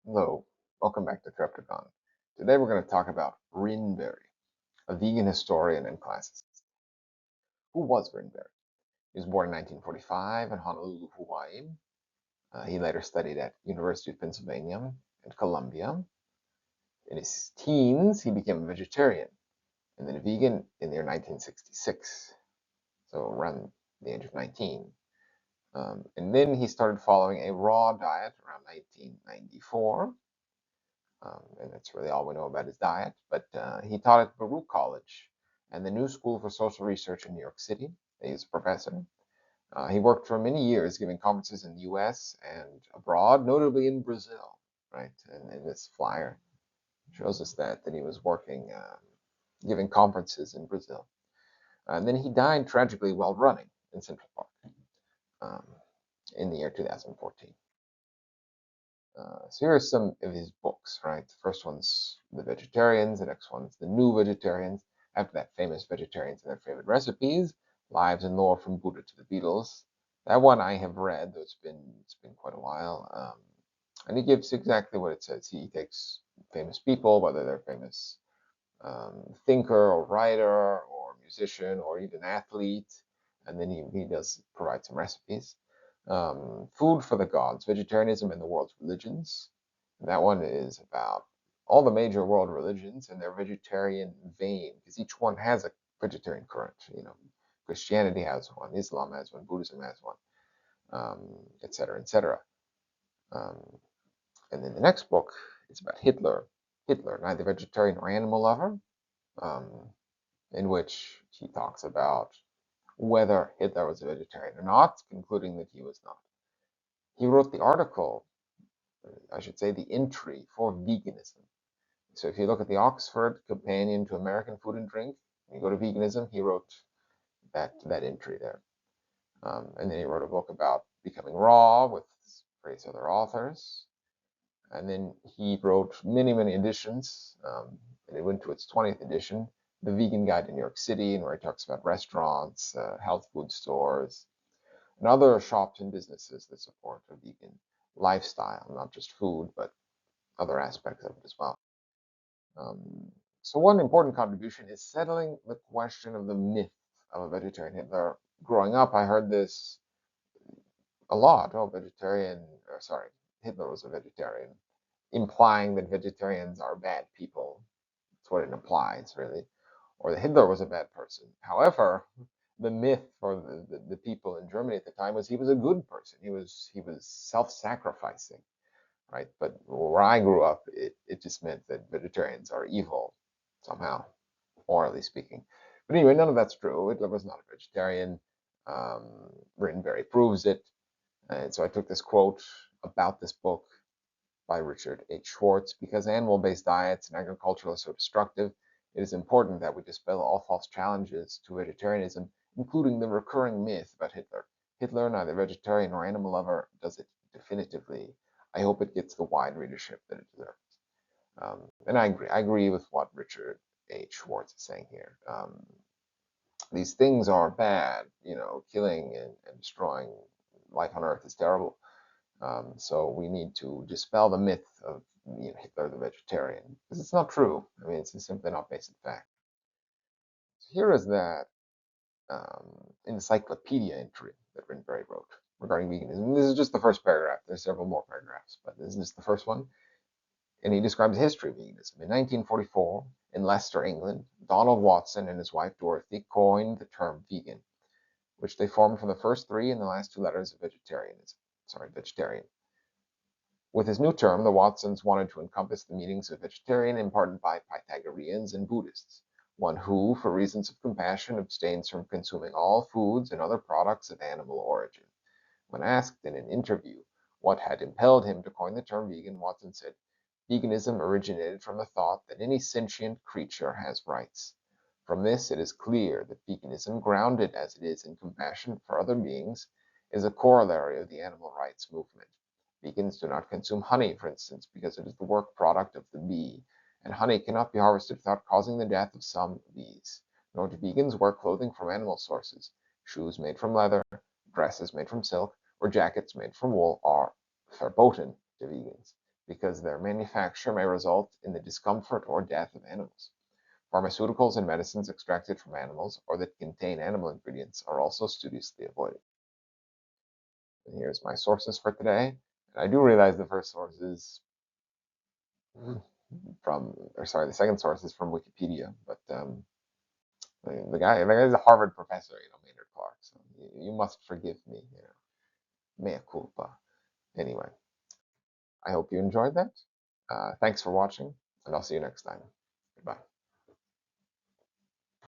Hello, welcome back to Trepticon. Today we're going to talk about Rynn Berry, a vegan historian and classicist. Who was Rynn Berry? He was born in 1945 in Honolulu, Hawaii. He later studied at University of Pennsylvania and Columbia. In his teens, he became a vegetarian and then a vegan in the year 1966, so around the age of 19. And then he started following a raw diet around 1994. And that's really all we know about his diet. But he taught at Baruch College and the New School for Social Research in New York City. He was a professor. He worked for many years giving conferences in the US and abroad, notably in Brazil, right? And this flyer shows us that he was working, giving conferences in Brazil. And then he died tragically while running in Central Park um, in the year 2014. So here are some of his books, right? The first one's The Vegetarians, the next one's The New Vegetarians. After that, Famous Vegetarians and Their Favorite Recipes, Lives and Lore from Buddha to the Beatles. That one I have read, though it's been quite a while. And he gives exactly what it says. He takes famous people, whether they're famous thinker or writer or musician or even athlete, and then he does provide some recipes. Food for the Gods, Vegetarianism and the World's Religions. That one is about all the major world religions and their vegetarian vein, because each one has a vegetarian current. Christianity has one, Islam has one, Buddhism has one, etc., etc. Um, and then the next book is about Hitler. Hitler, neither vegetarian nor animal lover, um, in which he talks about whether Hitler was a vegetarian or not, concluding that he was not. He wrote the article, I should say the entry for veganism. So if you look at the Oxford Companion to American Food and Drink, you go to veganism, he wrote that entry there. And then he wrote a book about becoming raw with various other authors. And then he wrote many, many editions, and it went to its 20th edition, The Vegan Guide to New York City, and where he talks about restaurants, health food stores, and other shops and businesses that support a vegan lifestyle, not just food, but other aspects of it as well. Um, so one important contribution is settling the question of the myth of a vegetarian Hitler. Growing up, I heard this a lot. Oh, Hitler was a vegetarian, implying that vegetarians are bad people. That's what it implies, really. Or that Hitler was a bad person. However, the myth for the people in Germany at the time was he was a good person. He was self-sacrificing, right? But where I grew up, it just meant that vegetarians are evil somehow, morally speaking. But anyway, none of that's true. Hitler was not a vegetarian. Um, Rynn Berry proves it. And so I took this quote about this book by Richard H. Schwartz. Because animal-based diets and agriculture are so destructive, it is important that we dispel all false challenges to vegetarianism, including the recurring myth about Hitler. Hitler, neither vegetarian nor animal lover, does it definitively. I hope it gets the wide readership that it deserves. And I agree. I agree with what Richard H. Schwartz is saying here. These things are bad. Killing and destroying life on Earth is terrible. So we need to dispel the myth of Hitler the vegetarian, because it's not true. I mean, it's simply not based in fact. So here is that encyclopedia entry that Rynn Berry wrote regarding veganism. This is just the first paragraph. There's several more paragraphs, but this is the first one. And he describes the history of veganism. In 1944, in Leicester, England, Donald Watson and his wife Dorothy coined the term vegan, which they formed from the first three and the last two letters of vegetarianism. Vegetarian. With his new term, the Watsons wanted to encompass the meanings of vegetarian imparted by Pythagoreans and Buddhists, one who, for reasons of compassion, abstains from consuming all foods and other products of animal origin. When asked in an interview what had impelled him to coin the term vegan, Watson said, "Veganism originated from the thought that any sentient creature has rights. From this it is clear that veganism, grounded as it is in compassion for other beings, is a corollary of the animal rights movement. Vegans do not consume honey, for instance, because it is the work product of the bee, and honey cannot be harvested without causing the death of some bees. Nor do vegans wear clothing from animal sources. Shoes made from leather, dresses made from silk, or jackets made from wool are verboten to vegans. because their manufacture may result in the discomfort or death of animals. Pharmaceuticals and medicines extracted from animals or that contain animal ingredients are also studiously avoided. And here's my sources for today. And I do realize the first source is the second source is from Wikipedia, but the guy's a Harvard professor, Maynard Clark. So you must forgive me, mea culpa. Anyway, I hope you enjoyed that. Thanks for watching, and I'll see you next time. Goodbye.